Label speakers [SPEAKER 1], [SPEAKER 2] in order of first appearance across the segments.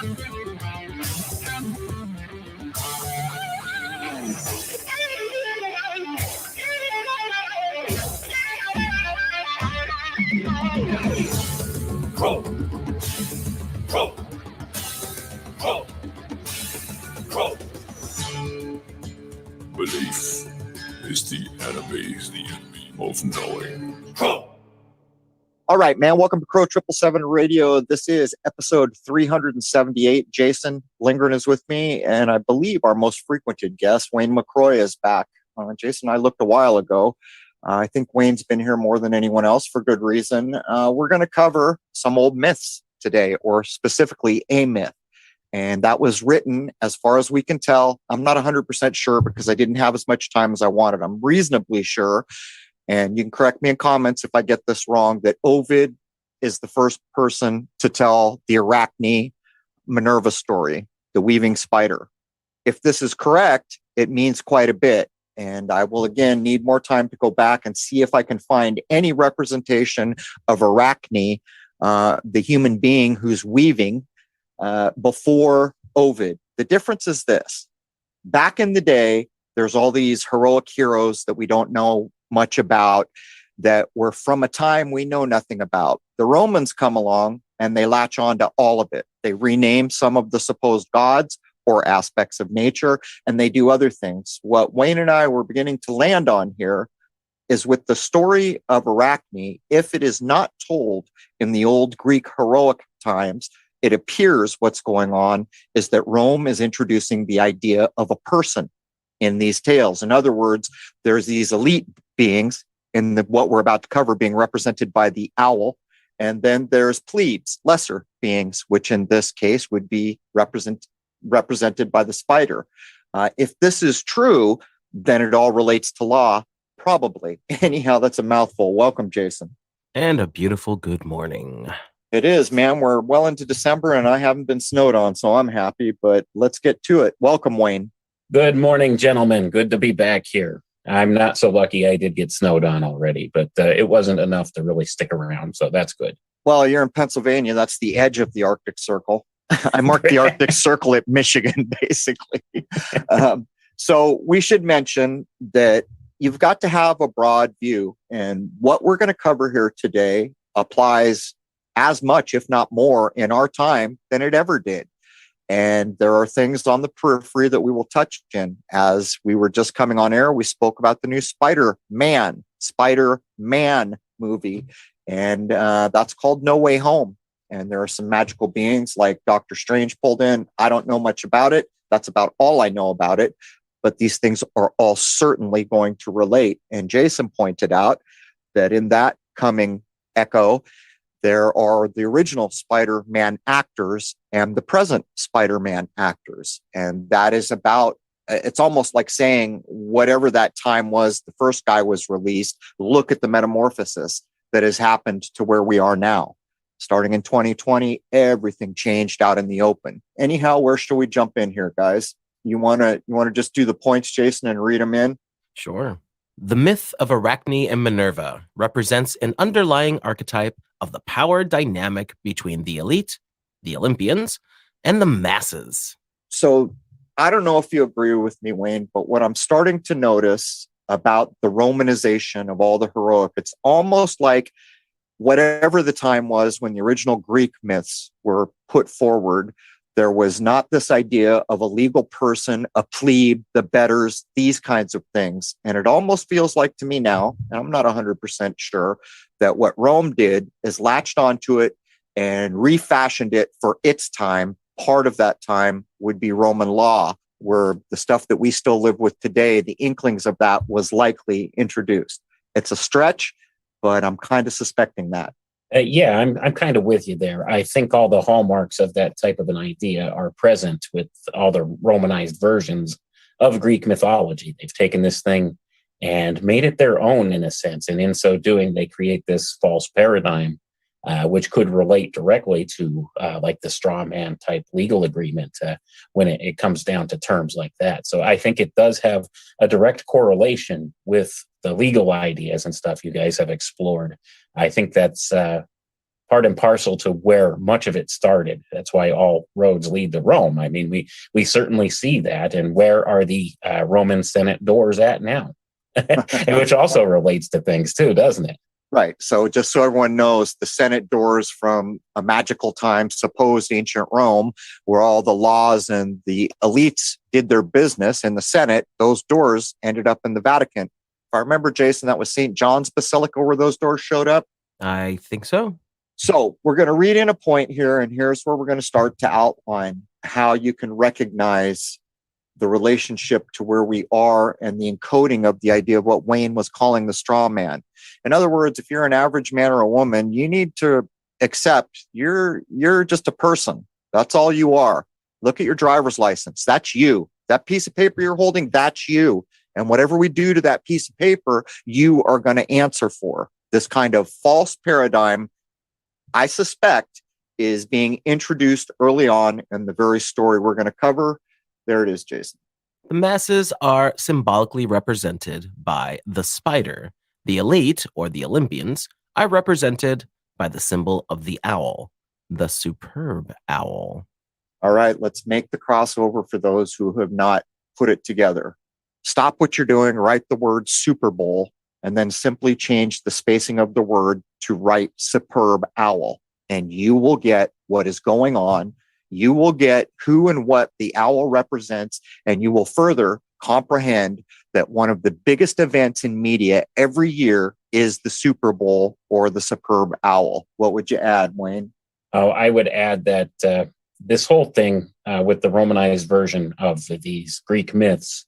[SPEAKER 1] Belief is the enemy of knowing.
[SPEAKER 2] All right, man. Welcome to Crow 777 Radio. This is episode 378. Jason Lindgren is with me, and I believe our most frequented guest, Wayne McCroy, is back. Jason and I looked a while ago. I think Wayne's been here more than anyone else for good reason. We're going to cover some old myths today, or specifically a myth. And that was written, as far as we can tell. I'm not 100% sure because I didn't have as much time as I wanted. I'm reasonably sure, and you can correct me in comments if I get this wrong, that Ovid is the first person to tell the Arachne Minerva story, the weaving spider. If this is correct, it means quite a bit. And I will, again, need more time to go back and see if I can find any representation of Arachne, the human being who's weaving, before Ovid. The difference is this. Back in the day, there's all these heroic heroes that we don't know much about, that were from a time we know nothing about. The Romans come along and they latch on to all of it. They rename some of the supposed gods or aspects of nature, and they do other things. What Wayne and I were beginning to land on here is with the story of Arachne. If it is not told in the old Greek heroic times, it appears what's going on is that Rome is introducing the idea of a person in these tales. In other words, there's these elite beings in what we're about to cover being represented by the owl. And then there's plebes, lesser beings, which in this case would be represented by the spider. If this is true, then it all relates to law, probably. Anyhow, that's a mouthful. Welcome, Jason.
[SPEAKER 3] And a beautiful good morning.
[SPEAKER 2] It is, man. We're well into December and I haven't been snowed on, so I'm happy, but let's get to it. Welcome, Wayne.
[SPEAKER 4] Good morning, gentlemen. Good to be back here. I'm not so lucky I did get snowed on already, but it wasn't enough to really stick around, so that's good.
[SPEAKER 2] Well, you're in Pennsylvania. That's the edge of the Arctic Circle. I marked the Arctic Circle at Michigan, basically. So we should mention that you've got to have a broad view, and what we're going to cover here today applies as much, if not more, in our time than it ever did. And there are things on the periphery that we will touch in. As we were just coming on air, we spoke about the new Spider-Man movie, and that's called No Way Home. And there are some magical beings like Doctor Strange pulled in. I don't know much about it. That's about all I know about it. But these things are all certainly going to relate. And Jason pointed out that in that coming echo, there are the original Spider-Man actors and the present Spider-Man actors. And that is about, it's almost like saying whatever that time was, the first guy was released, look at the metamorphosis that has happened to where we are now. Starting in 2020, everything changed out in the open. Anyhow, where should we jump in here, guys? You want to just do the points, Jason, and read them in?
[SPEAKER 3] Sure. The myth of Arachne and Minerva represents an underlying archetype of the power dynamic between the elite, the Olympians, and the masses.
[SPEAKER 2] So I don't know if you agree with me, Wayne, but what I'm starting to notice about the Romanization of all the heroic, it's almost like whatever the time was when the original Greek myths were put forward, there was not this idea of a legal person, a plebe, the betters, these kinds of things. And it almost feels like to me now, and I'm not 100% sure, that what Rome did is latched onto it and refashioned it for its time. Part of that time would be Roman law, where the stuff that we still live with today, the inklings of that was likely introduced. It's a stretch, but I'm kind of suspecting that.
[SPEAKER 4] Yeah, I'm kind of with you there. I think all the hallmarks of that type of an idea are present with all the Romanized versions of Greek mythology. They've taken this thing and made it their own in a sense. And in so doing, they create this false paradigm, which could relate directly to like the straw man type legal agreement when it comes down to terms like that. So I think it does have a direct correlation with the legal ideas and stuff you guys have explored. I think that's part and parcel to where much of it started. That's why all roads lead to Rome. I mean, we certainly see that. And where are the Roman Senate doors at now? Which also relates to things too, doesn't it?
[SPEAKER 2] Right. So just so everyone knows, the Senate doors from a magical time, supposed ancient Rome, where all the laws and the elites did their business in the Senate, those doors ended up in the Vatican. If I remember, Jason, that was St. John's Basilica where those doors showed up.
[SPEAKER 3] I think so.
[SPEAKER 2] So we're going to read in a point here, and here's where we're going to start to outline how you can recognize the relationship to where we are and the encoding of the idea of what Wayne was calling the straw man. In other words, if you're an average man or a woman, you need to accept you're just a person. That's all you are. Look at your driver's license. That's you. That piece of paper you're holding, that's you. And whatever we do to that piece of paper, you are going to answer for. This kind of false paradigm, I suspect, is being introduced early on in the very story we're going to cover. There it is, Jason.
[SPEAKER 3] The masses are symbolically represented by the spider. The elite, or the Olympians, are represented by the symbol of the owl, the superb owl.
[SPEAKER 2] All right, let's make the crossover for those who have not put it together. Stop what you're doing, write the word Super Bowl, and then simply change the spacing of the word to write superb owl. And you will get what is going on. You will get who and what the owl represents, and you will further comprehend that one of the biggest events in media every year is the Super Bowl or the superb owl. What would you add, Wayne?
[SPEAKER 4] Oh, I would add that this whole thing with the Romanized version of these Greek myths,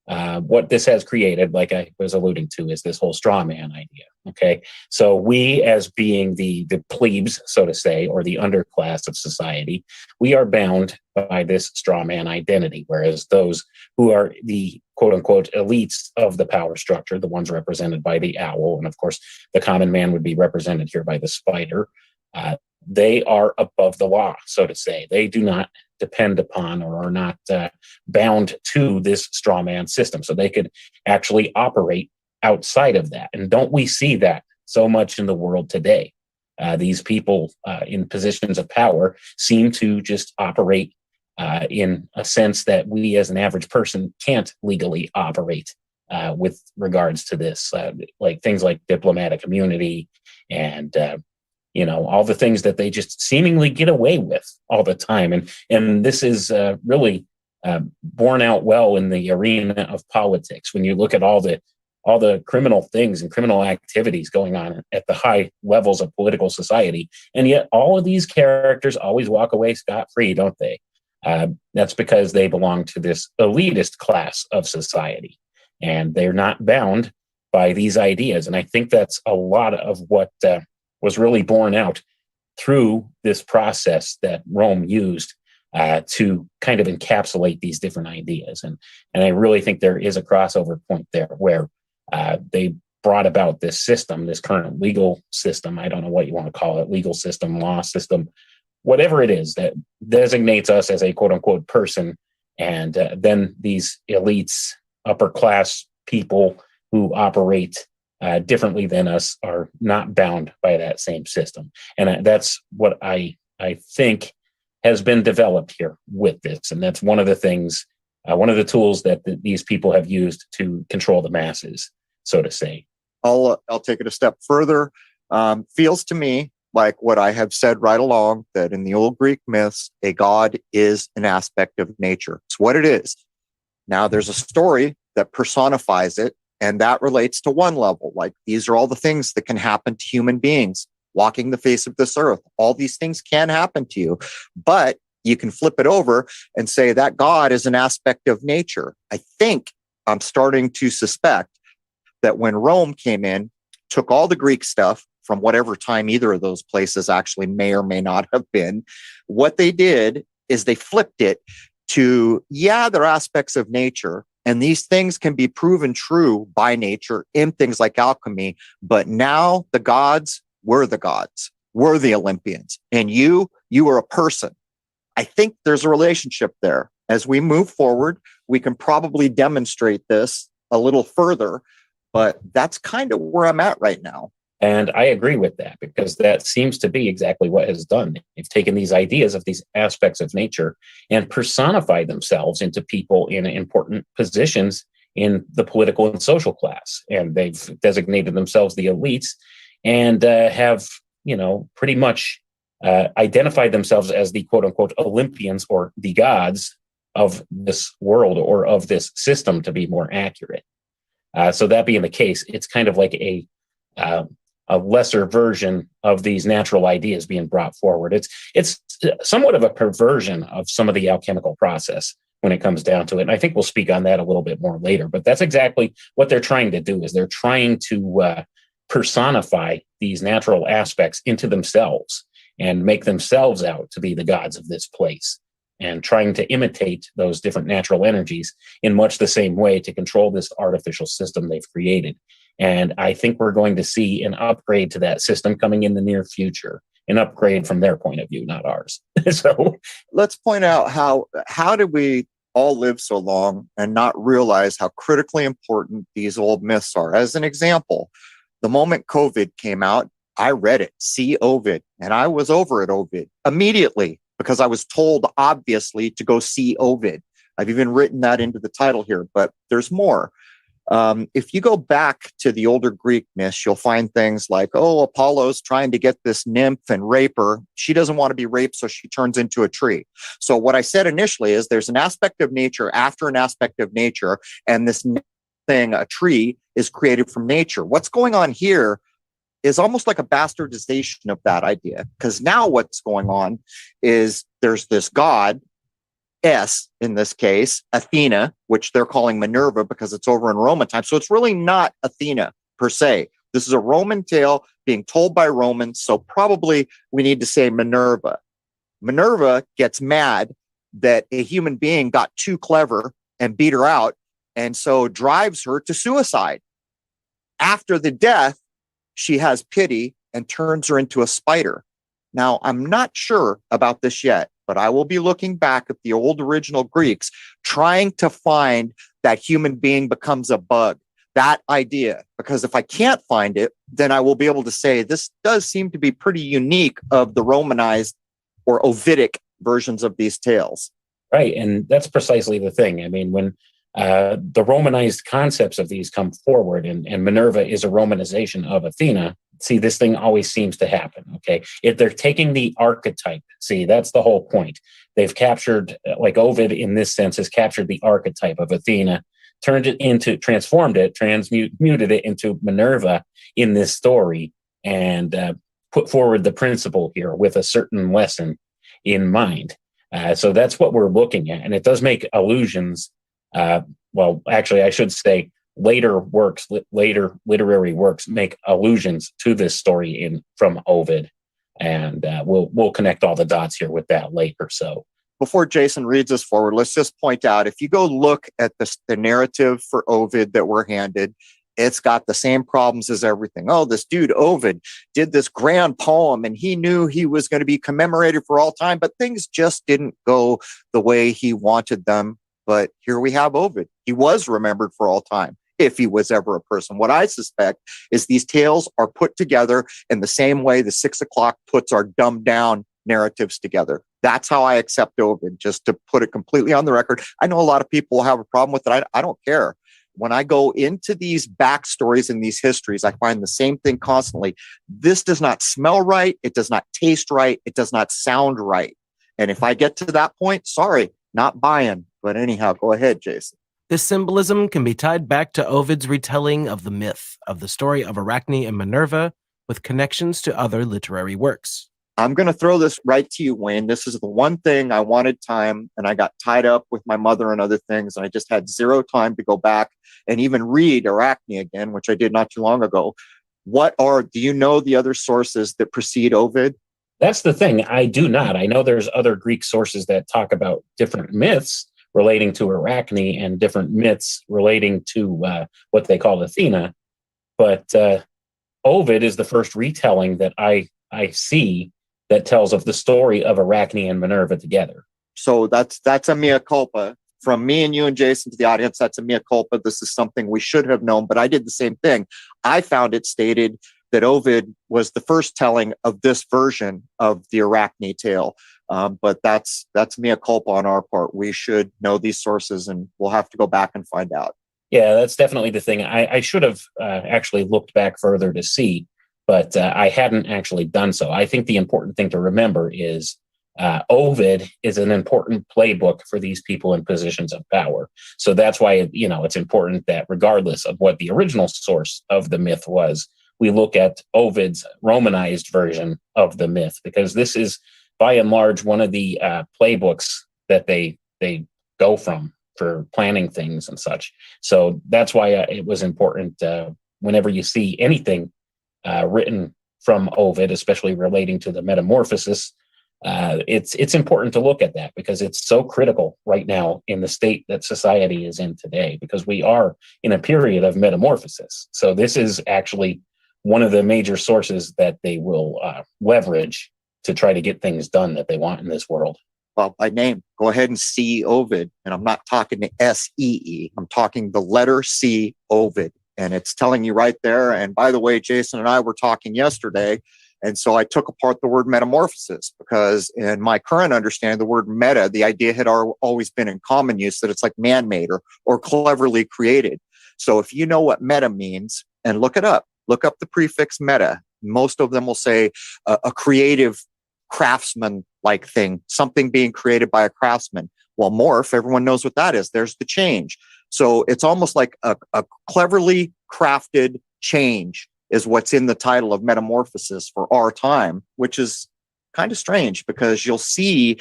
[SPEAKER 4] what this has created, like I was alluding to, is this whole straw man idea. Okay. So we, as being the plebes, so to say, or the underclass of society, we are bound by this straw man identity. Whereas those who are the quote unquote elites of the power structure, the ones represented by the owl, and of course, the common man would be represented here by the spider, they are above the law, so to say. They do not depend upon or are not bound to this straw man system. So they could actually operate outside of that. And don't we see that so much in the world today? These people in positions of power seem to just operate in a sense that we as an average person can't legally operate with regards to this, like things like diplomatic immunity and all the things that they just seemingly get away with all the time. And this is really borne out well in the arena of politics. When you look at all the criminal things and criminal activities going on at the high levels of political society, and yet all of these characters always walk away scot-free, don't they? That's because they belong to this elitist class of society, and they're not bound by these ideas. And I think that's a lot of what was really borne out through this process that Rome used to kind of encapsulate these different ideas. And I really think there is a crossover point there where they brought about this system, this current legal system. I don't know what you want to call it, legal system, law system, whatever it is that designates us as a quote unquote person. And then these elites, upper class people who operate differently than us are not bound by that same system. And that's what I think has been developed here with this. And that's one of the things, one of the tools that these people have used to control the masses, so to say.
[SPEAKER 2] I'll take it a step further. Feels to me like what I have said right along, that in the old Greek myths, a god is an aspect of nature. It's what it is. Now there's a story that personifies it, and that relates to one level. Like, these are all the things that can happen to human beings walking the face of this earth. All these things can happen to you, but you can flip it over and say that God is an aspect of nature. I think I'm starting to suspect that when Rome came in, took all the Greek stuff from whatever time either of those places actually may or may not have been, what they did is they flipped it to, they're aspects of nature, and these things can be proven true by nature in things like alchemy. But now the gods, we're the gods. We're the Olympians. And you are a person. I think there's a relationship there. As we move forward, we can probably demonstrate this a little further, but that's kind of where I'm at right now.
[SPEAKER 4] And I agree with that, because that seems to be exactly what has done. They've taken these ideas of these aspects of nature and personified themselves into people in important positions in the political and social class. And they've designated themselves the elites and have, pretty much identified themselves as the quote unquote Olympians, or the gods of this world, or of this system, to be more accurate. So that being the case, it's kind of like a lesser version of these natural ideas being brought forward. It's somewhat of a perversion of some of the alchemical process when it comes down to it. And I think we'll speak on that a little bit more later. But that's exactly what they're trying to do, is they're trying to personify these natural aspects into themselves and make themselves out to be the gods of this place, and trying to imitate those different natural energies in much the same way to control this artificial system they've created. And I think we're going to see an upgrade to that system coming in the near future, an upgrade from their point of view, not ours. So
[SPEAKER 2] let's point out how did we all live so long and not realize how critically important these old myths are? As an example, the moment COVID came out, I read it, see Ovid, and I was over at Ovid immediately, because I was told, obviously, to go see Ovid. I've even written that into the title here, but there's more. If you go back to the older Greek myths, you'll find things like, Apollo's trying to get this nymph and rape her. She doesn't want to be raped, so she turns into a tree. So what I said initially is there's an aspect of nature after an aspect of nature, and this thing, a tree, is created from nature. What's going on here is almost like a bastardization of that idea, because now what's going on is there's this god, S in this case, Athena, which they're calling Minerva because it's over in Roman time. So it's really not Athena per se. This is a Roman tale being told by Romans. So probably we need to say Minerva. Minerva gets mad that a human being got too clever and beat her out, and so drives her to suicide. After the death, she has pity and turns her into a spider. Now, I'm not sure about this yet, but I will be looking back at the old original Greeks, trying to find that human being becomes a bug, that idea. Because if I can't find it, then I will be able to say this does seem to be pretty unique of the Romanized or Ovidic versions of these tales.
[SPEAKER 4] Right. And that's precisely the thing. I mean, when the Romanized concepts of these come forward, and Minerva is a Romanization of Athena. See, this thing always seems to happen. Okay. If they're taking the archetype, see, that's the whole point. They've captured, like Ovid in this sense, has captured the archetype of Athena, transmuted it into Minerva in this story, and put forward the principle here with a certain lesson in mind. So that's what we're looking at. And it does make allusions. Well, actually, I should say later literary works make allusions to this story from Ovid, and we'll connect all the dots here with that later. So
[SPEAKER 2] before Jason reads us forward, let's just point out, if you go look at the narrative for Ovid that we're handed, it's got the same problems as everything. Oh, this dude Ovid did this grand poem and he knew he was going to be commemorated for all time, but things just didn't go the way he wanted them. But here we have Ovid. He was remembered for all time, if he was ever a person. What I suspect is these tales are put together in the same way the 6 o'clock puts our dumbed down narratives together. That's how I accept Ovid, just to put it completely on the record. I know a lot of people have a problem with it. I don't care. When I go into these backstories and these histories, I find the same thing constantly. This does not smell right. It does not taste right. It does not sound right. And if I get to that point, sorry, not buying. But anyhow, go ahead, Jason.
[SPEAKER 3] This symbolism can be tied back to Ovid's retelling of the myth of the story of Arachne and Minerva, with connections to other literary works.
[SPEAKER 2] I'm going to throw this right to you, Wayne. This is the one thing I wanted time, and I got tied up with my mother and other things, and I just had zero time to go back and even read Arachne again, which I did not too long ago. Do you know the other sources that precede Ovid?
[SPEAKER 4] That's the thing. I do not. I know there's other Greek sources that talk about different myths relating to Arachne and different myths relating to what they call Athena. But Ovid is the first retelling that I see that tells of the story of Arachne and Minerva together.
[SPEAKER 2] So that's a mea culpa. From me and you and Jason to the audience, that's a mea culpa. This is something we should have known, but I did the same thing. I found it stated that Ovid was the first telling of this version of the Arachne tale. But that's mea culpa on our part. We should know these sources, and we'll have to go back and find out.
[SPEAKER 4] Yeah, that's definitely the thing. I should have actually looked back further to see, but I hadn't actually done so. I think the important thing to remember is Ovid is an important playbook for these people in positions of power. So that's why, it's important that regardless of what the original source of the myth was, we look at Ovid's Romanized version of the myth, because this is by and large one of the playbooks that they go from for planning things and such. So that's why it was important whenever you see anything written from Ovid, especially relating to the metamorphosis, it's important to look at that, because it's so critical right now in the state that society is in today, because we are in a period of metamorphosis. So this is actually one of the major sources that they will leverage to try to get things done that they want in this world.
[SPEAKER 2] Well, by name, go ahead and see Ovid. And I'm not talking the S-E-E. I'm talking the letter C, Ovid. And it's telling you right there. And by the way, Jason and I were talking yesterday. And so I took apart the word metamorphosis, because in my current understanding, the word meta, the idea had always been in common use that it's like man-made or cleverly created. So if you know what meta means, and look it up, look up the prefix meta. Most of them will say a creative craftsman-like thing, something being created by a craftsman. Well, morph, everyone knows what that is. There's the change. So it's almost like a cleverly crafted change is what's in the title of metamorphosis for our time, which is kind of strange, because you'll see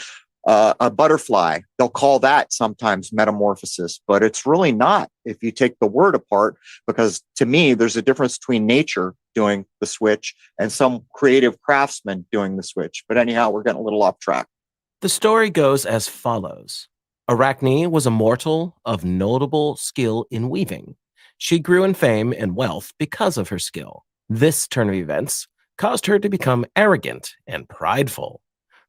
[SPEAKER 2] a butterfly. They'll call that sometimes metamorphosis, but it's really not if you take the word apart, because to me, there's a difference between nature doing the switch and some creative craftsman doing the switch. But anyhow, we're getting a little off track.
[SPEAKER 3] The story goes as follows. Arachne was a mortal of notable skill in weaving. She grew in fame and wealth because of her skill. This turn of events caused her to become arrogant and prideful.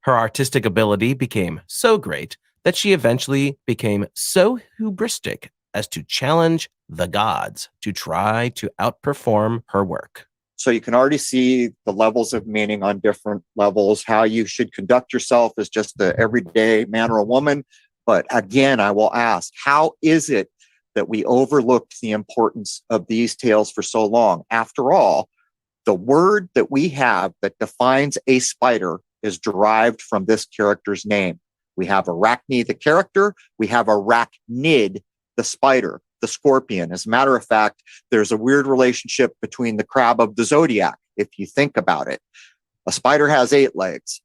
[SPEAKER 3] Her artistic ability became so great that she eventually became so hubristic as to challenge the gods to try to outperform her work.
[SPEAKER 2] So you can already see the levels of meaning on different levels, how you should conduct yourself as just the everyday man or a woman. But again, I will ask, how is it that we overlooked the importance of these tales for so long? After all, the word that we have that defines a spider is derived from this character's name. We have Arachne, the character. We have Arachnid, the spider, the scorpion. As a matter of fact, there's a weird relationship between the crab of the zodiac, if you think about it. A spider has 8 legs.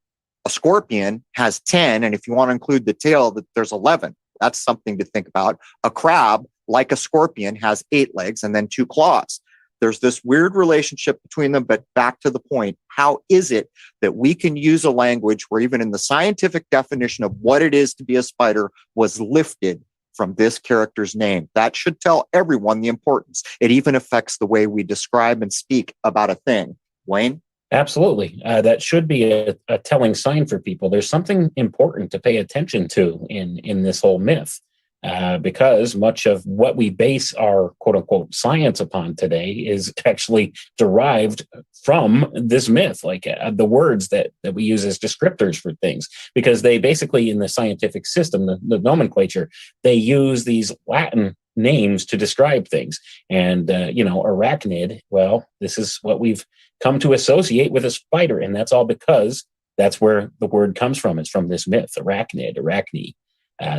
[SPEAKER 2] A scorpion has 10. And if you want to include the tail, there's 11. That's something to think about. A crab, like a scorpion, has 8 legs and then 2 claws. There's this weird relationship between them, but back to the point, how is it that we can use a language where even in the scientific definition of what it is to be a spider was lifted from this character's name? That should tell everyone the importance. It even affects the way we describe and speak about a thing. Wayne?
[SPEAKER 4] Absolutely. That should be a telling sign for people. There's something important to pay attention to in this whole myth. Because much of what we base our quote unquote science upon today is actually derived from this myth, like the words that we use as descriptors for things, because they basically in the scientific system, the nomenclature, they use these Latin names to describe things. And, arachnid, well, this is what we've come to associate with a spider. And that's all because that's where the word comes from. It's from this myth, arachnid, arachne.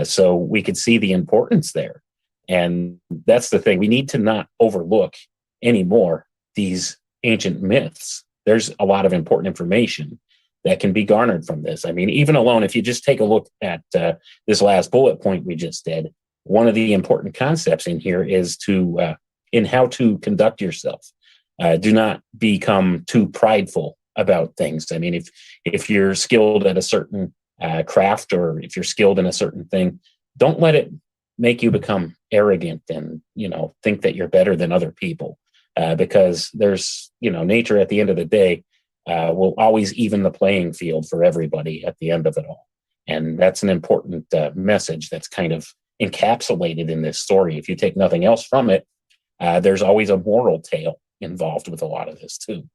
[SPEAKER 4] So we could see the importance there. And that's the thing. We need to not overlook anymore these ancient myths. There's a lot of important information that can be garnered from this. I mean, even alone, if you just take a look at this last bullet point we just did, one of the important concepts in here is in how to conduct yourself. Do not become too prideful about things. I mean, if you're skilled at a certain craft, or if you're skilled in a certain thing, don't let it make you become arrogant and, think that you're better than other people, because there's, nature at the end of the day will always even the playing field for everybody at the end of it all. And that's an important message that's kind of encapsulated in this story. If you take nothing else from it, there's always a moral tale involved with a lot of this too.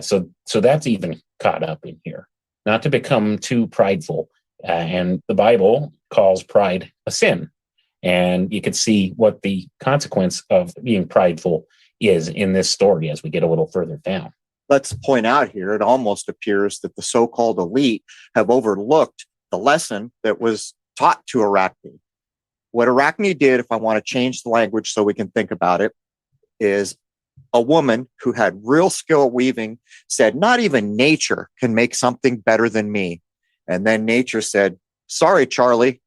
[SPEAKER 4] So that's even caught up in here. Not to become too prideful. And the Bible calls pride a sin. And you can see what the consequence of being prideful is in this story as we get a little further down.
[SPEAKER 2] Let's point out here, it almost appears that the so-called elite have overlooked the lesson that was taught to Arachne. What Arachne did, if I want to change the language so we can think about it, is a woman who had real skill at weaving said, not even nature can make something better than me. And then nature said, sorry, Charlie,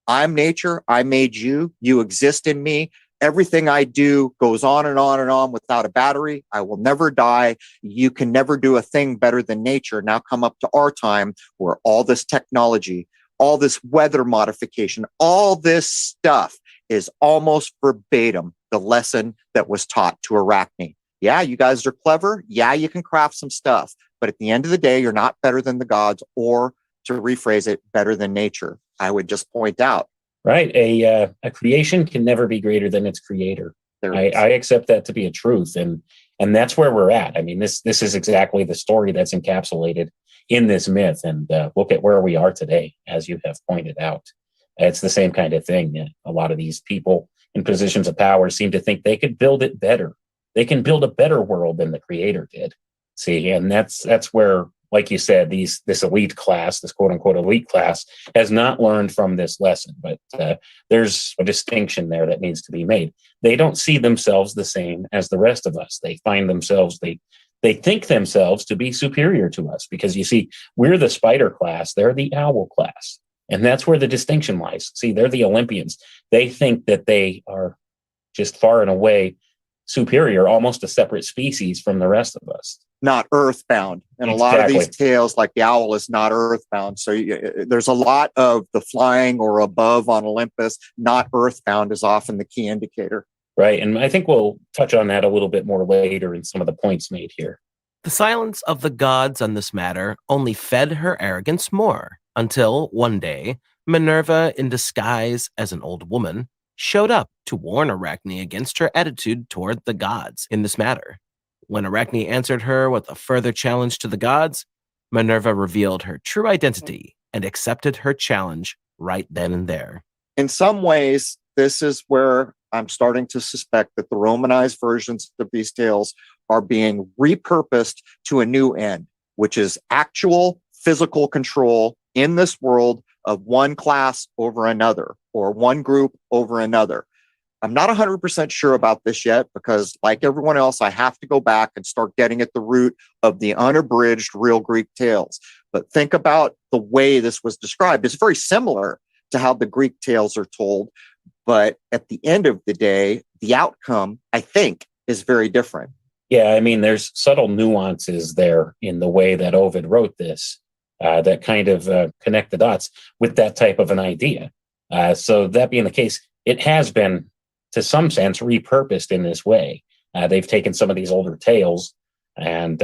[SPEAKER 2] I'm nature. I made you. You exist in me. Everything I do goes on and on and on without a battery. I will never die. You can never do a thing better than nature. Now come up to our time where all this technology, all this weather modification, all this stuff is almost verbatim the lesson that was taught to Arachne. Yeah, you guys are clever. Yeah, you can craft some stuff. But at the end of the day, you're not better than the gods, or to rephrase it, better than nature. I would just point out.
[SPEAKER 4] Right. A creation can never be greater than its creator. I accept that to be a truth. And that's where we're at. I mean, this is exactly the story that's encapsulated in this myth. And look at where we are today, as you have pointed out. It's the same kind of thing. A lot of these people in positions of power seem to think they could build it better. They can build a better world than the creator did. See, and that's where, like you said, this elite class, this quote unquote elite class, has not learned from this lesson. But there's a distinction there that needs to be made. They don't see themselves the same as the rest of us. They find themselves, they think themselves to be superior to us, because you see, we're the spider class, they're the owl class. And that's where the distinction lies. See, they're the Olympians. They think that they are just far and away superior, almost a separate species from the rest of us.
[SPEAKER 2] Not earthbound. And
[SPEAKER 4] Exactly.
[SPEAKER 2] A lot of these tales, like the owl, is not earthbound. So there's a lot of the flying or above on Olympus. Not earthbound is often the key indicator.
[SPEAKER 4] Right. And I think we'll touch on that a little bit more later in some of the points made here.
[SPEAKER 3] The silence of the gods on this matter only fed her arrogance more, until one day, Minerva, in disguise as an old woman, showed up to warn Arachne against her attitude toward the gods in this matter. When Arachne answered her with a further challenge to the gods, Minerva revealed her true identity and accepted her challenge right then and there.
[SPEAKER 2] In some ways, this is where I'm starting to suspect that the Romanized versions of these tales are being repurposed to a new end, which is actual physical control in this world of one class over another, or one group over another. I'm not 100% sure about this yet, because like everyone else, I have to go back and start getting at the root of the unabridged real Greek tales. But think about the way this was described. It's very similar to how the Greek tales are told. But at the end of the day, the outcome, I think, is very different.
[SPEAKER 4] Yeah, I mean, there's subtle nuances there in the way that Ovid wrote this that kind of connect the dots with that type of an idea. So that being the case, it has been, to some sense, repurposed in this way. They've taken some of these older tales and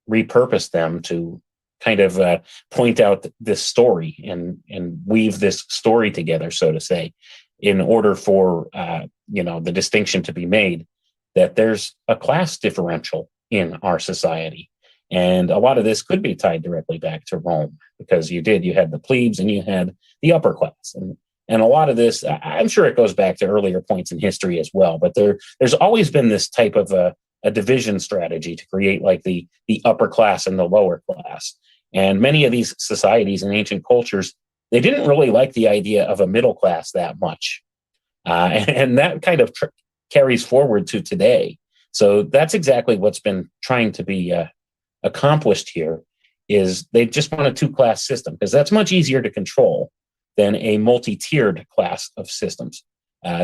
[SPEAKER 4] repurposed them to kind of point out this story and weave this story together, so to say, in order for the distinction to be made that there's a class differential in our society. And a lot of this could be tied directly back to Rome, because you had the plebes and you had the upper class. And a lot of this, I'm sure it goes back to earlier points in history as well, but there's always been this type of a division strategy to create like the upper class and the lower class. And many of these societies and ancient cultures, they didn't really like the idea of a middle class that much. And that kind of carries forward to today. So that's exactly what's been trying to be accomplished here, is they just want a two-class system, because that's much easier to control than a multi-tiered class of systems.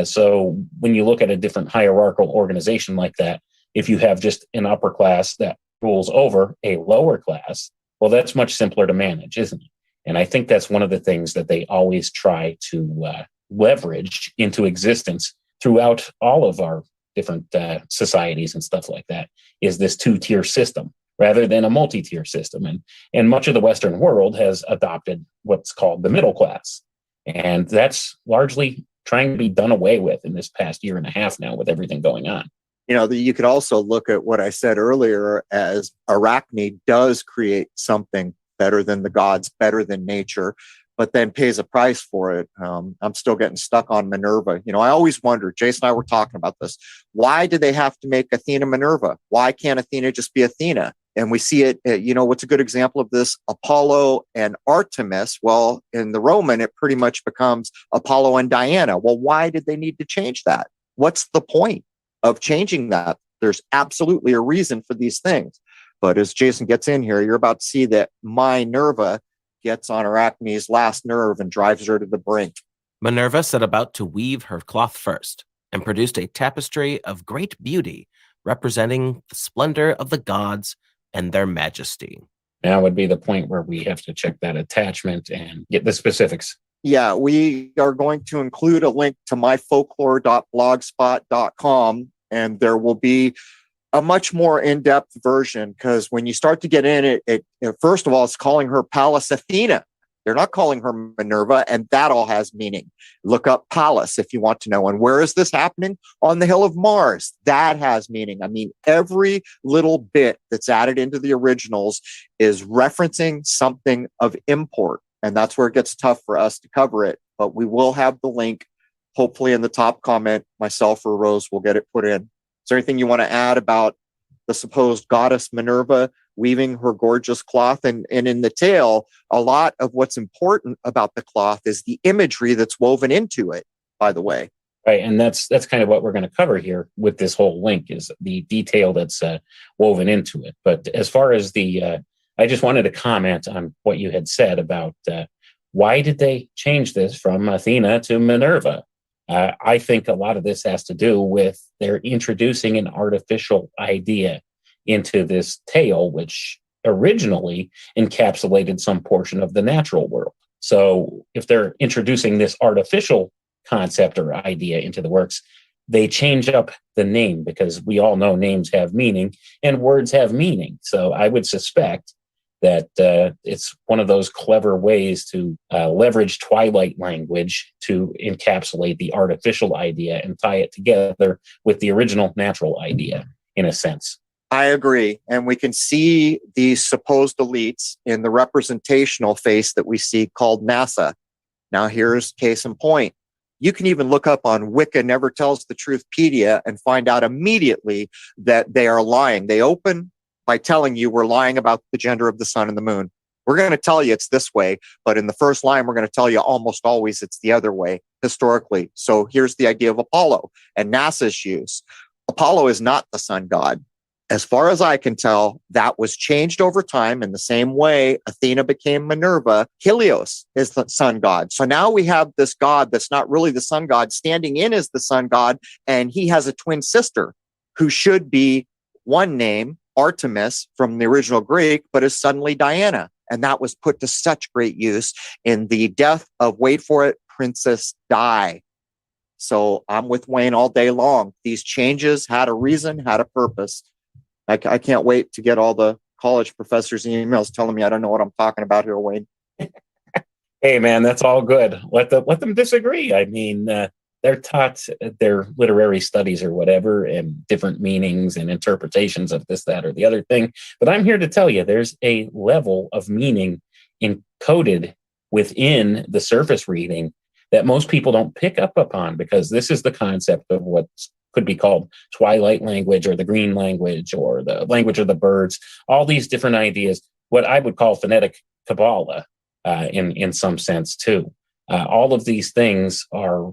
[SPEAKER 4] So when you look at a different hierarchical organization like that, if you have just an upper class that rules over a lower class, well, that's much simpler to manage, isn't it? And I think that's one of the things that they always try to leverage into existence throughout all of our different societies and stuff like that, is this two-tier system rather than a multi-tier system. And much of the Western world has adopted what's called the middle class. And that's largely trying to be done away with in this past year and a half now with everything going on.
[SPEAKER 2] You could also look at what I said earlier as Arachne does create something better than the gods, better than nature, but then pays a price for it. I'm still getting stuck on Minerva. I always wonder, Jason and I were talking about this. Why do they have to make Athena Minerva? Why can't Athena just be Athena? And we see it, what's a good example of this? Apollo and Artemis. Well, in the Roman, it pretty much becomes Apollo and Diana. Well, why did they need to change that? What's the point of changing that? There's absolutely a reason for these things. But as Jason gets in here, you're about to see that Minerva gets on Arachne's last nerve and drives her to the brink.
[SPEAKER 3] Minerva set about to weave her cloth first and produced a tapestry of great beauty, representing the splendor of the gods and their majesty.
[SPEAKER 4] That would be the point where we have to check that attachment and get the specifics.
[SPEAKER 2] Yeah, we are going to include a link to myfolklore.blogspot.com, and there will be a much more in-depth version, because when you start to get in it, first of all, it's calling her Pallas Athena. They're not calling her Minerva, and that all has meaning. Look up Pallas if you want to know. And where is this happening? On the hill of Mars. That has meaning. I mean, every little bit that's added into the originals is referencing something of import. And that's where it gets tough for us to cover it. But we will have the link, hopefully in the top comment. Myself or Rose will get it put in. Is there anything you want to add about the supposed goddess Minerva weaving her gorgeous cloth? And in the tale, a lot of what's important about the cloth is the imagery that's woven into it, by the way.
[SPEAKER 4] Right. And that's kind of what we're going to cover here with this whole link, is the detail that's woven into it. But as far as I just wanted to comment on what you had said about why did they change this from Athena to Minerva? I think a lot of this has to do with they're introducing an artificial idea into this tale, which originally encapsulated some portion of the natural world. So if they're introducing this artificial concept or idea into the works, they change up the name, because we all know names have meaning and words have meaning. So I would suspect that it's one of those clever ways to leverage Twilight language to encapsulate the artificial idea and tie it together with the original natural idea, in a sense.
[SPEAKER 2] I agree. And we can see these supposed elites in the representational face that we see called NASA. Now, here's case in point. You can even look up on Wicca Never Tells the Truthpedia and find out immediately that they are lying. They open by telling you we're lying about the gender of the sun and the moon. We're going to tell you it's this way, but in the first line, we're going to tell you almost always it's the other way historically. So here's the idea of Apollo and NASA's use. Apollo is not the sun god. As far as I can tell, that was changed over time in the same way Athena became Minerva. Helios is the sun god. So now we have this god that's not really the sun god standing in as the sun god, and he has a twin sister who should be one name, Artemis from the original Greek, but is suddenly Diana. And that was put to such great use in the death of, wait for it, Princess Di. So I'm with Wayne all day long. These changes had a reason, had a purpose. I can't wait to get all the college professors' emails telling me I don't know what I'm talking about here, Wayne.
[SPEAKER 4] Hey, man, that's all good. Let them disagree. I mean, they're taught their literary studies or whatever, and different meanings and interpretations of this, that, or the other thing. But I'm here to tell you there's a level of meaning encoded within the surface reading that most people don't pick up upon, because this is the concept of what could be called Twilight language, or the green language, or the language of the birds, all these different ideas, what I would call phonetic Kabbalah in some sense too. All of these things are,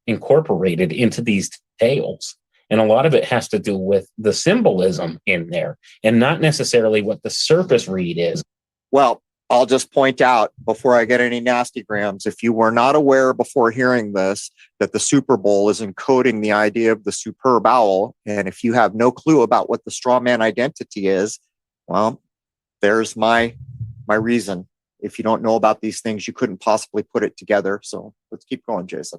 [SPEAKER 4] incorporated into these tales. And a lot of it has to do with the symbolism in there, and not necessarily what the surface read is.
[SPEAKER 2] Well, I'll just point out before I get any nasty grams, if you were not aware before hearing this, that the Super Bowl is encoding the idea of the superb owl. And if you have no clue about what the straw man identity is, well, there's my reason. If you don't know about these things, you couldn't possibly put it together. So let's keep going, Jason.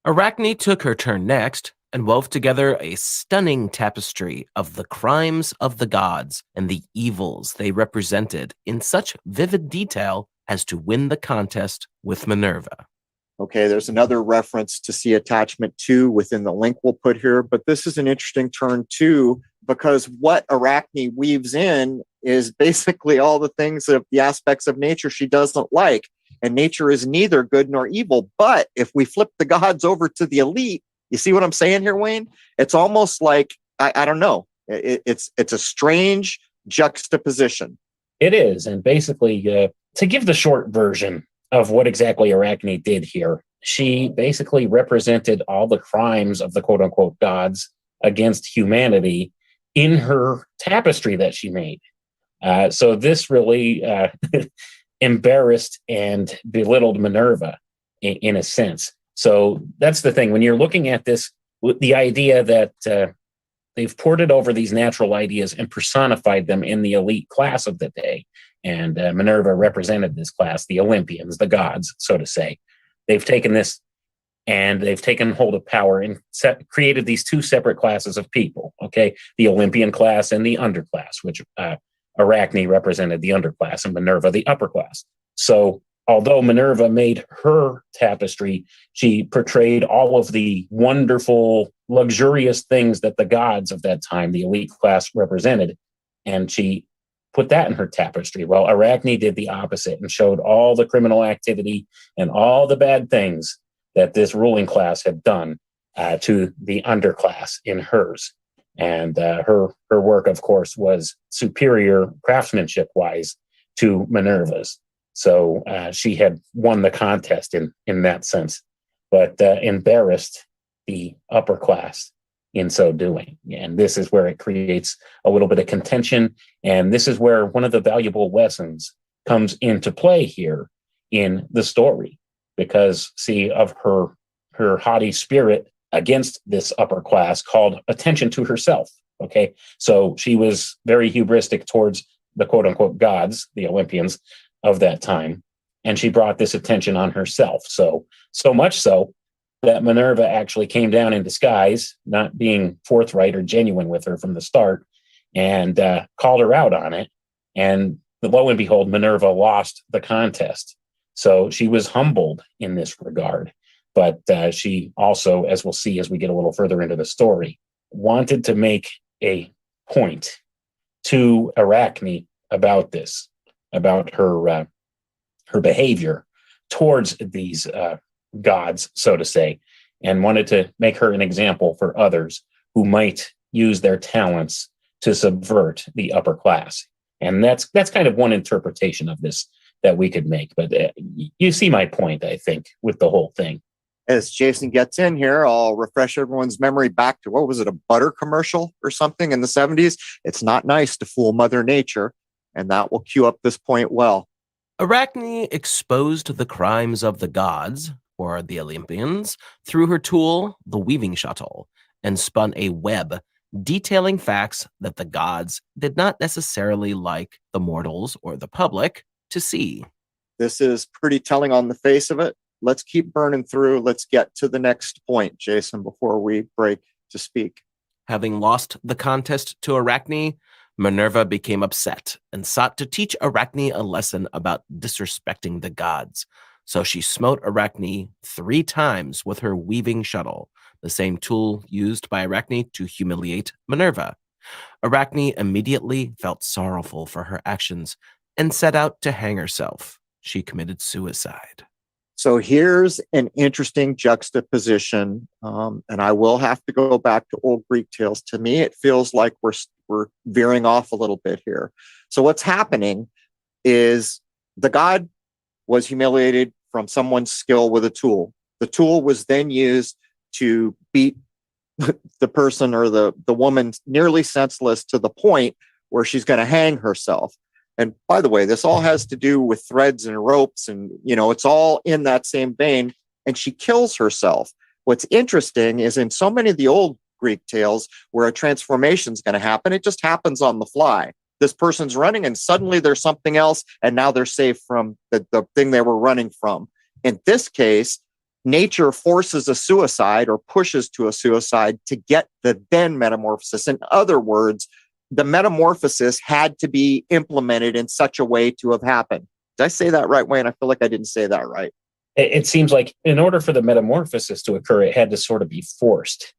[SPEAKER 3] Arachne took her turn next and wove together a stunning tapestry of the crimes of the gods and the evils they represented in such vivid detail as to win the contest with Minerva.
[SPEAKER 2] Okay, there's another reference to see attachment to within the link we'll put here, but this is an interesting turn too, because what Arachne weaves in is basically all the things of the aspects of nature she doesn't like. And nature is neither good nor evil. But if we flip the gods over to the elite, you see what I'm saying here, Wayne? It's almost like, I don't know. It's a strange juxtaposition.
[SPEAKER 4] It is. And basically, to give the short version of what exactly Arachne did here, she basically represented all the crimes of the quote unquote gods against humanity in her tapestry that she made. So this really embarrassed and belittled Minerva in a sense. So that's the thing. When you're looking at this, the idea that they've ported over these natural ideas and personified them in the elite class of the day. And Minerva represented this class, the Olympians, the gods, so to say. They've taken this and they've taken hold of power and created these two separate classes of people, okay? The Olympian class and the underclass, which Arachne represented the underclass and Minerva the upper class. So although Minerva made her tapestry, she portrayed all of the wonderful, luxurious things that the gods of that time, the elite class, represented. And she put that in her tapestry. Well, Arachne did the opposite and showed all the criminal activity and all the bad things that this ruling class had done to the underclass in hers. And her work, of course, was superior craftsmanship-wise to Minerva's. So she had won the contest in that sense, but embarrassed the upper class in so doing. And this is where it creates a little bit of contention. And this is where one of the valuable lessons comes into play here in the story, because, see, of her haughty spirit against this upper class called attention to herself. Okay. So she was very hubristic towards the quote unquote gods, the Olympians of that time. And she brought this attention on herself. So much so that Minerva actually came down in disguise, not being forthright or genuine with her from the start, and called her out on it. And lo and behold, Minerva lost the contest. So she was humbled in this regard. But she also, as we'll see as we get a little further into the story, wanted to make a point to Arachne about this, about her behavior towards these gods, so to say, and wanted to make her an example for others who might use their talents to subvert the upper class. And that's kind of one interpretation of this that we could make. But you see my point, I think, with the whole thing.
[SPEAKER 2] As Jason gets in here, I'll refresh everyone's memory back to, what was it, a butter commercial or something in the 70s? It's not nice to fool Mother Nature, and that will cue up this point well.
[SPEAKER 3] Arachne exposed the crimes of the gods, or the Olympians, through her tool, the weaving shuttle, and spun a web detailing facts that the gods did not necessarily like the mortals or the public to see.
[SPEAKER 2] This is pretty telling on the face of it. Let's keep burning through. Let's get to the next point, Jason, before we break to speak.
[SPEAKER 3] Having lost the contest to Arachne, Minerva became upset and sought to teach Arachne a lesson about disrespecting the gods. So she smote Arachne 3 times with her weaving shuttle, the same tool used by Arachne to humiliate Minerva. Arachne immediately felt sorrowful for her actions and set out to hang herself. She committed suicide.
[SPEAKER 2] So here's an interesting juxtaposition, and I will have to go back to old Greek tales. To me, it feels like we're veering off a little bit here. So what's happening is the god was humiliated from someone's skill with a tool. The tool was then used to beat the person or the woman nearly senseless to the point where she's going to hang herself. And by the way, this all has to do with threads and ropes, and it's all in that same vein. And she kills herself. What's interesting is in so many of the old Greek tales where a transformation is going to happen, it just happens on the fly. This person's running and suddenly there's something else, and now they're safe from the thing they were running from. In this case, nature forces a suicide or pushes to a suicide to get the then metamorphosis. In other words, the metamorphosis had to be implemented in such a way to have happened. Did I say that right, Wayne? I feel like I didn't say that right.
[SPEAKER 4] it seems like in order for the metamorphosis to occur, it had to sort of be forced.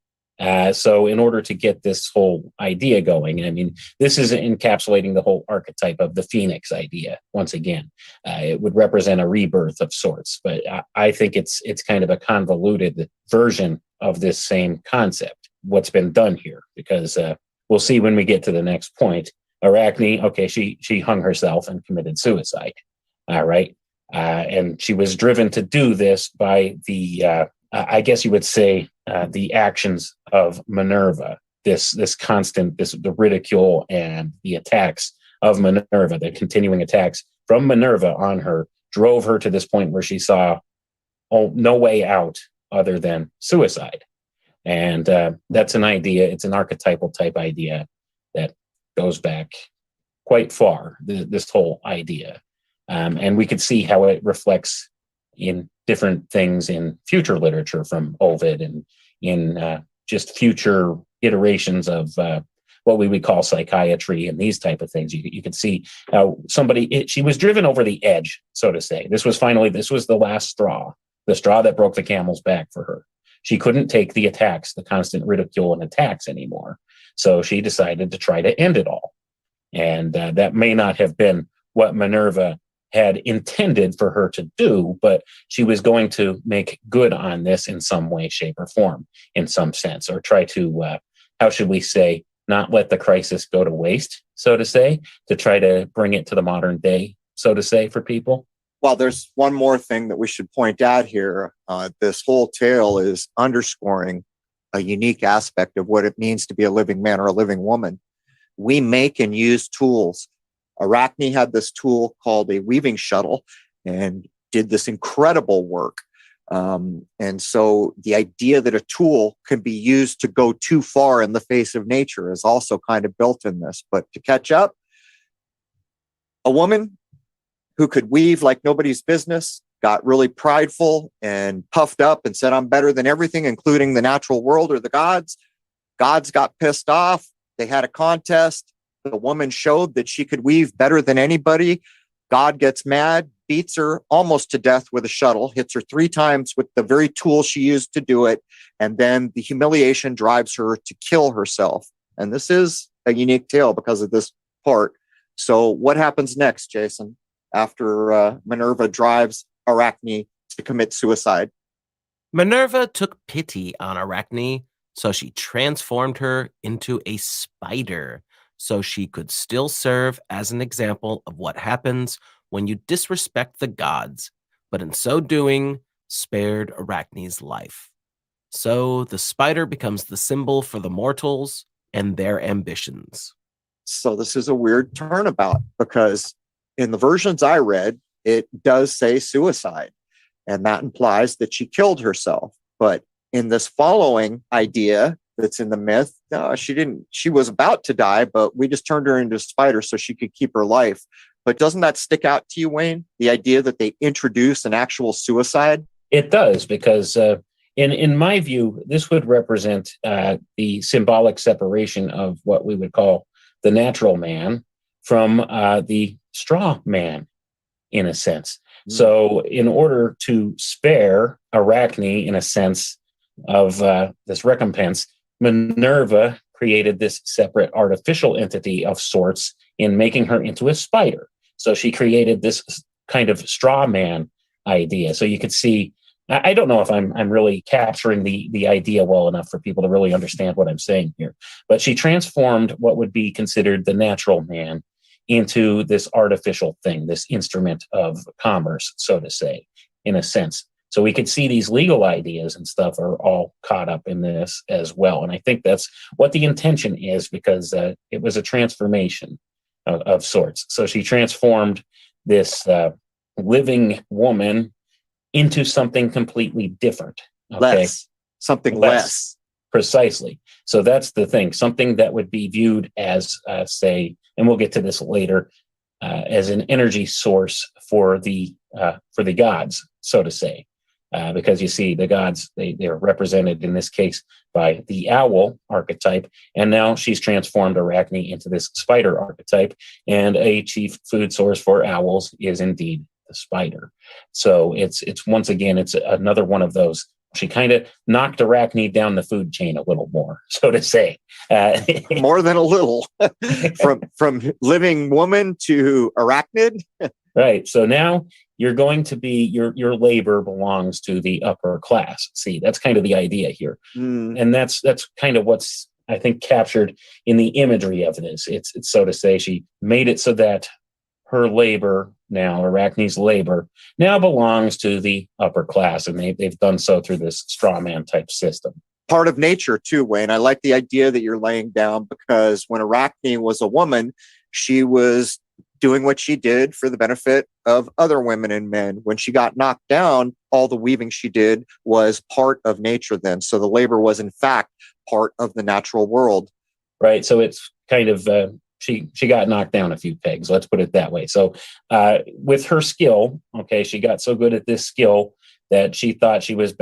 [SPEAKER 4] So in order to get this whole idea going, I mean, this is encapsulating the whole archetype of the phoenix idea. Once again, it would represent a rebirth of sorts, but I think it's kind of a convoluted version of this same concept, what's been done here, because we'll see when we get to the next point. Arachne, okay, she hung herself and committed suicide. All right. And she was driven to do this by the, I guess you would say, the actions of Minerva, this constant, the ridicule and the attacks of Minerva, the continuing attacks from Minerva on her, drove her to this point where she saw no way out other than suicide. And that's an idea. It's an archetypal type idea that goes back quite far, this whole idea. And we could see how it reflects in different things in future literature from Ovid and in just future iterations of what we would call psychiatry and these type of things. You could see how she was driven over the edge, so to say. This was the last straw, the straw that broke the camel's back for her. She couldn't take the attacks, the constant ridicule and attacks anymore. So she decided to try to end it all. And that may not have been what Minerva had intended for her to do, but she was going to make good on this in some way, shape, or form, in some sense, or try to, how should we say, not let the crisis go to waste, so to say, to try to bring it to the modern day, so to say, for people.
[SPEAKER 2] Well, there's one more thing that we should point out here. This whole tale is underscoring a unique aspect of what it means to be a living man or a living woman. We make and use tools. Arachne had this tool called a weaving shuttle and did this incredible work. And so the idea that a tool can be used to go too far in the face of nature is also kind of built in this. But to catch up, a woman who could weave like nobody's business got really prideful and puffed up and said, I'm better than everything, including the natural world or the gods. Gods got pissed off. They had a contest. The woman showed that she could weave better than anybody. God gets mad, beats her almost to death with a shuttle, hits her 3 times with the very tool she used to do it. And then the humiliation drives her to kill herself. And this is a unique tale because of this part. So what happens next, Jason, after Minerva drives Arachne to commit suicide?
[SPEAKER 3] Minerva took pity on Arachne, so she transformed her into a spider, so she could still serve as an example of what happens when you disrespect the gods, but in so doing, spared Arachne's life. So the spider becomes the symbol for the mortals and their ambitions.
[SPEAKER 2] So this is a weird turnabout because in the versions I read, it does say suicide, and that implies that she killed herself. But in this following idea that's in the myth, she didn't. She was about to die, but we just turned her into a spider so she could keep her life. But doesn't that stick out to you, Wayne? The idea that they introduce an actual suicide?
[SPEAKER 4] It does, because in my view, this would represent the symbolic separation of what we would call the natural man from the straw man, in a sense. So in order to spare Arachne, in a sense, of this recompense, Minerva created this separate artificial entity of sorts in making her into a spider. So she created this kind of straw man idea. So you could see, I don't know if I'm really capturing the idea well enough for people to really understand what I'm saying here, but she transformed what would be considered the natural man into this artificial thing, this instrument of commerce, so to say, in a sense. So we could see these legal ideas and stuff are all caught up in this as well. And I think that's what the intention is, because it was a transformation of sorts. So she transformed this living woman into something completely different. Okay?
[SPEAKER 2] Something less.
[SPEAKER 4] Precisely. So that's the thing. Something that would be viewed as, say, and we'll get to this later, as an energy source for the gods, so to say. Because you see, the gods, they're represented in this case by the owl archetype, and now she's transformed Arachne into this spider archetype, and a chief food source for owls is indeed the spider. So it's once again, it's another one of those. She kind of knocked Arachne down the food chain a little more, so to say.
[SPEAKER 2] More than a little. from living woman to arachnid.
[SPEAKER 4] Right. So now you're going to be, your labor belongs to the upper class. See, that's kind of the idea here. And that's kind of what's, I think, captured in the imagery of this. It's so to say, she made it so that her labor now, Arachne's labor, now belongs to the upper class. And they've done so through this straw man type system.
[SPEAKER 2] Part of nature too, Wayne. I like the idea that you're laying down, because when Arachne was a woman, she was doing what she did for the benefit of other women and men. When she got knocked down, all the weaving she did was part of nature then. So the labor was in fact part of the natural world.
[SPEAKER 4] Right. So it's kind of, she got knocked down a few pegs, let's put it that way. So with her skill, okay, she got so good at this skill that she thought she was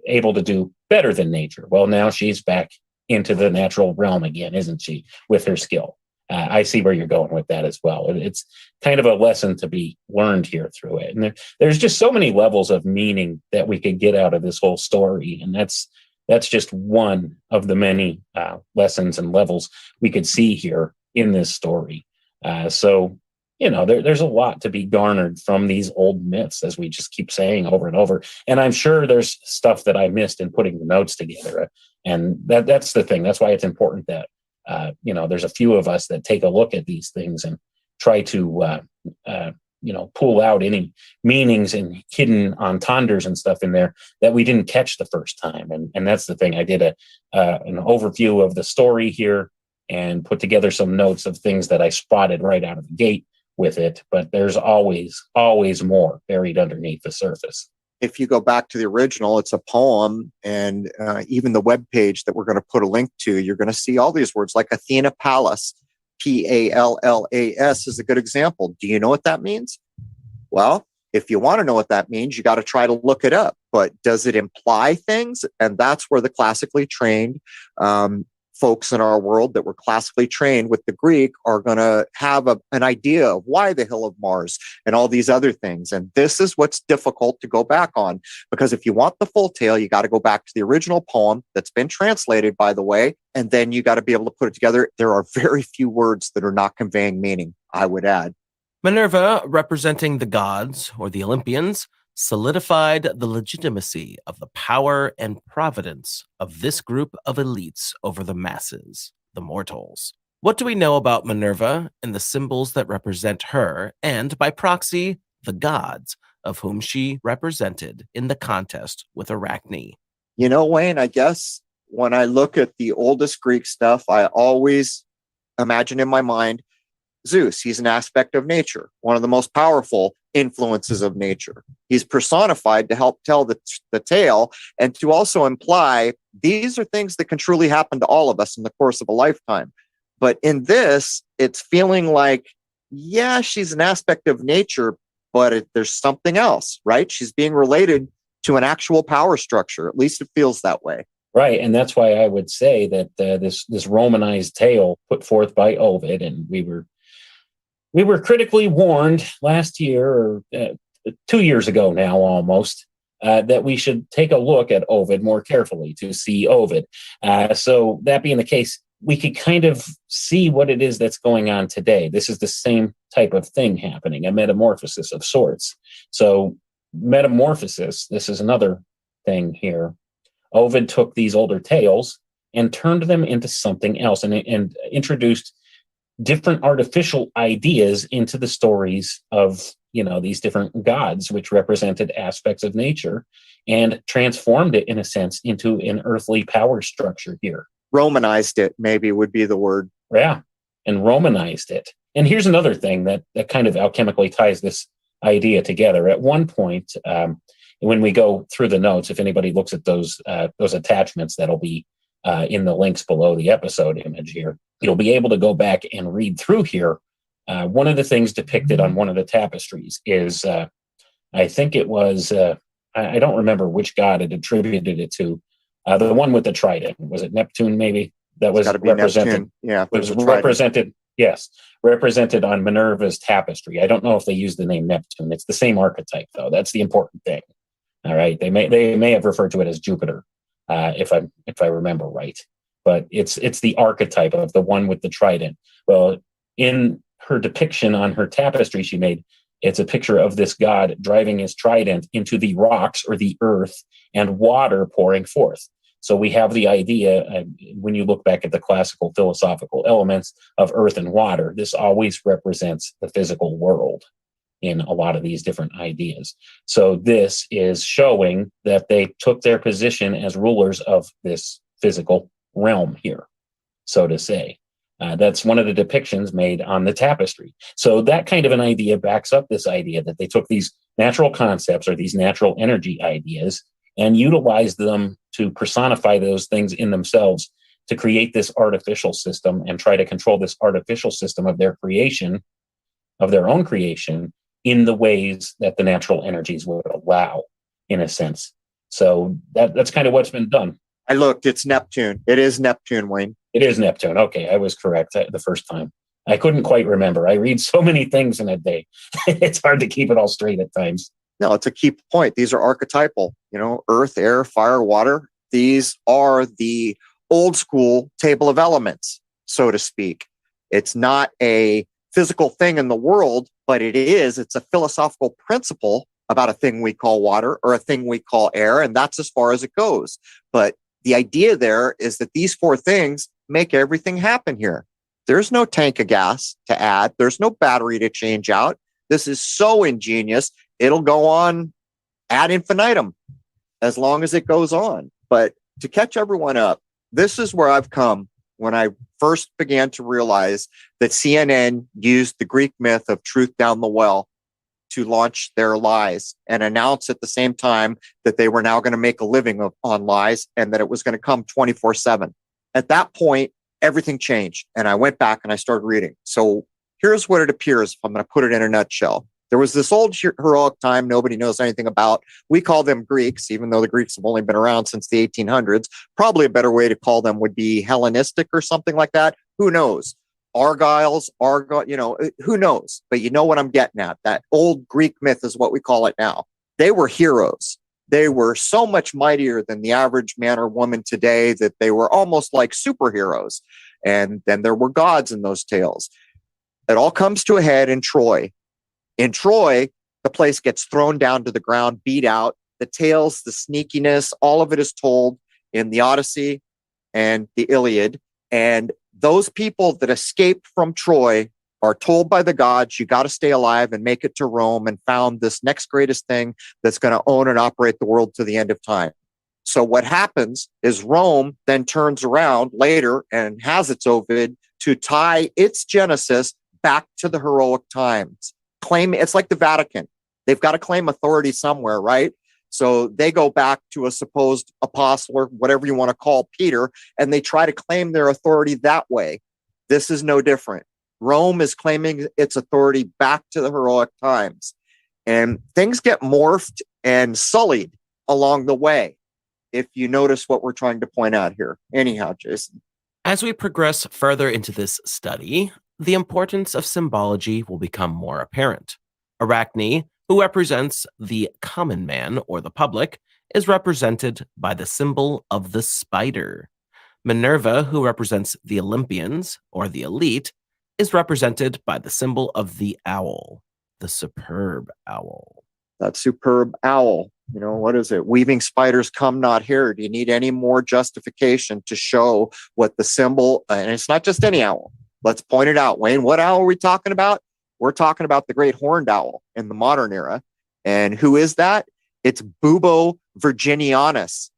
[SPEAKER 4] able to do better than nature. Well, now she's back into the natural realm again, isn't she, with her skill? I see where you're going with that as well. It's kind of a lesson to be learned here through it. And there's just so many levels of meaning that we could get out of this whole story. And that's just one of the many lessons and levels we could see here in this story. So, there's a lot to be garnered from these old myths, as we just keep saying over and over. And I'm sure there's stuff that I missed in putting the notes together. And that's the thing. That's why it's important that, there's a few of us that take a look at these things and try to, pull out any meanings and hidden entendres and stuff in there that we didn't catch the first time. And that's the thing. I did an overview of the story here and put together some notes of things that I spotted right out of the gate with it. But there's always more buried underneath the surface.
[SPEAKER 2] If you go back to the original, it's a poem, and even the webpage that we're going to put a link to, you're going to see all these words like Athena Pallas, Pallas is a good example. Do you know what that means? Well, if you want to know what that means, you got to try to look it up. But does it imply things? And that's where the classically trained folks in our world that were classically trained with the Greek are going to have an idea of why the Hill of Mars and all these other things. And this is what's difficult to go back on, because if you want the full tale, you got to go back to the original poem that's been translated, by the way, and then you got to be able to put it together. There are very few words that are not conveying meaning, I would add.
[SPEAKER 3] Minerva, representing the gods or the Olympians, solidified the legitimacy of the power and providence of this group of elites over the masses, the mortals. What do we know about Minerva and the symbols that represent her, and by proxy, the gods of whom she represented in the contest with Arachne?
[SPEAKER 2] Wayne, I guess when I look at the oldest Greek stuff, I always imagine in my mind Zeus. He's an aspect of nature, one of the most powerful influences of nature. He's personified to help tell the tale and to also imply these are things that can truly happen to all of us in the course of a lifetime. But in this, it's feeling like, yeah, she's an aspect of nature, but there's something else, right? She's being related to an actual power structure. At least it feels that way.
[SPEAKER 4] Right. And that's why I would say that this Romanized tale put forth by Ovid, and we were critically warned last year, or 2 years ago now almost, that we should take a look at Ovid more carefully to see Ovid. So that being the case, we could kind of see what it is that's going on today. This is the same type of thing happening, a metamorphosis of sorts. So metamorphosis, this is another thing here. Ovid took these older tales and turned them into something else and introduced different artificial ideas into the stories of, these different gods, which represented aspects of nature, and transformed it, in a sense, into an earthly power structure here.
[SPEAKER 2] Romanized it, maybe would be the word.
[SPEAKER 4] Yeah, and Romanized it. And here's another thing that kind of alchemically ties this idea together. At one point, when we go through the notes, if anybody looks at those attachments, that'll be in the links below the episode image here, you'll be able to go back and read through here. One of the things depicted on one of the tapestries is, I think it was, I don't remember which god it attributed it to, the one with the trident. Was it Neptune maybe? That was represented.
[SPEAKER 2] Yeah,
[SPEAKER 4] was represented Yes, represented on Minerva's tapestry. I don't know if they use the name Neptune. It's the same archetype, though. That's the important thing. All right, they may have referred to it as Jupiter, if I remember right. But it's the archetype of the one with the trident. Well, in her depiction on her tapestry she made, it's a picture of this god driving his trident into the rocks or the earth and water pouring forth. So we have the idea, when you look back at the classical philosophical elements of earth and water, this always represents the physical world in a lot of these different ideas. So this is showing that they took their position as rulers of this physical realm here, so to say. That's one of the depictions made on the tapestry. So that kind of an idea backs up this idea that they took these natural concepts or these natural energy ideas and utilized them to personify those things in themselves to create this artificial system and try to control this artificial system of their creation, of their own creation, in the ways that the natural energies would allow, in a sense. So that's kind of what's been done.
[SPEAKER 2] I looked, it's Neptune. It is Neptune, Wayne.
[SPEAKER 4] It is Neptune. Okay, I was correct the first time. I couldn't quite remember. I read so many things in a day. It's hard to keep it all straight at times.
[SPEAKER 2] No, it's a key point. These are archetypal, earth, air, fire, water. These are the old school table of elements, so to speak. It's not a physical thing in the world, but it's a philosophical principle about a thing we call water or a thing we call air. And that's as far as it goes. But the idea there is that these four things make everything happen here. There's no tank of gas to add. There's no battery to change out. This is so ingenious. It'll go on ad infinitum as long as it goes on. But to catch everyone up, this is where I've come when I first began to realize that CNN used the Greek myth of truth down the well to launch their lies and announce at the same time that they were now going to make a living on lies and that it was going to come 24/7. At that point, everything changed. And I went back and I started reading. So here's what it appears, if I'm going to put it in a nutshell. There was this old heroic time nobody knows anything about. We call them Greeks, even though the Greeks have only been around since the 1800s. Probably a better way to call them would be Hellenistic or something like that. Who knows? Argyles, who knows? But you know what I'm getting at. That old Greek myth is what we call it now. They were heroes. They were so much mightier than the average man or woman today that they were almost like superheroes. And then there were gods in those tales. It all comes to a head in Troy. In Troy, the place gets thrown down to the ground, beat out. The tales, the sneakiness, all of it is told in the Odyssey and the Iliad. And those people that escaped from Troy are told by the gods, you got to stay alive and make it to Rome and found this next greatest thing that's going to own and operate the world to the end of time. So what happens is Rome then turns around later and has its Ovid to tie its genesis back to the heroic times. It's like the Vatican. They've got to claim authority somewhere, right? So they go back to a supposed apostle or whatever you want to call Peter, and they try to claim their authority that way. This is no different. Rome is claiming its authority back to the heroic times. And things get morphed and sullied along the way, if you notice what we're trying to point out here. Anyhow, Jason.
[SPEAKER 3] As we progress further into this study, the importance of symbology will become more apparent. Arachne, who represents the common man or the public, is represented by the symbol of the spider. Minerva, who represents the Olympians or the elite, is represented by the symbol of the owl, the superb owl.
[SPEAKER 2] That superb owl, what is it? Weaving spiders come not here. Do you need any more justification to show what the symbol, and it's not just any owl. Let's point it out, Wayne. What owl are we talking about? We're talking about the great horned owl in the modern era. And who is that? It's Bubo virginianus.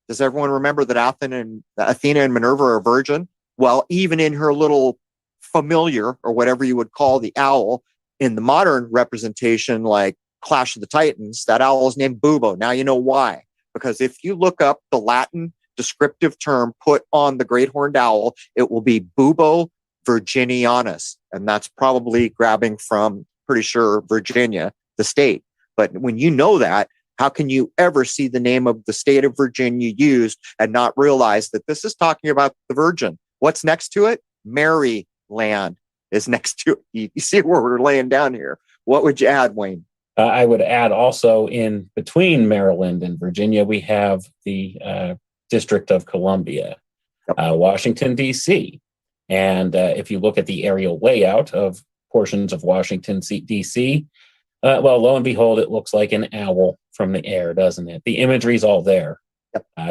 [SPEAKER 2] Does everyone remember that Athena and Minerva are a virgin? Well, even in her little familiar, or whatever you would call the owl, in the modern representation, like Clash of the Titans, that owl is named Bubo. Now you know why. Because if you look up the Latin descriptive term put on the great horned owl, it will be Bubo virginianus. And that's probably grabbing from, pretty sure, Virginia, the state. But when you know that, how can you ever see the name of the state of Virginia used and not realize that this is talking about the virgin? What's next to it? Mary, land is next to it. You see where we're laying down here. What would you add, Wayne?
[SPEAKER 4] I would add also in between Maryland and Virginia, we have the District of Columbia, Washington, D.C. And if you look at the aerial layout of portions of Washington, D.C., well, lo and behold, it looks like an owl from the air, doesn't it? The imagery's all there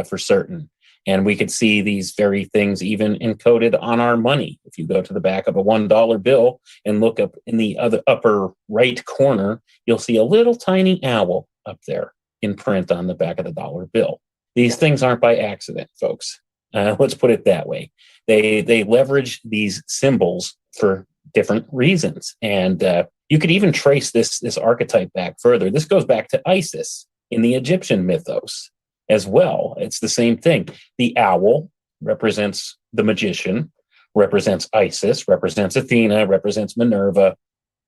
[SPEAKER 4] for certain. And we could see these very things even encoded on our money. If you go to the back of a $1 bill and look up in the other upper right corner, you'll see a little tiny owl up there in print on the back of the dollar bill. These things aren't by accident, folks. Let's put it that way. They leverage these symbols for different reasons. And you could even trace this archetype back further. This goes back to Isis in the Egyptian mythos as well. It's the same thing. The owl represents the magician, represents Isis, represents Athena, represents Minerva.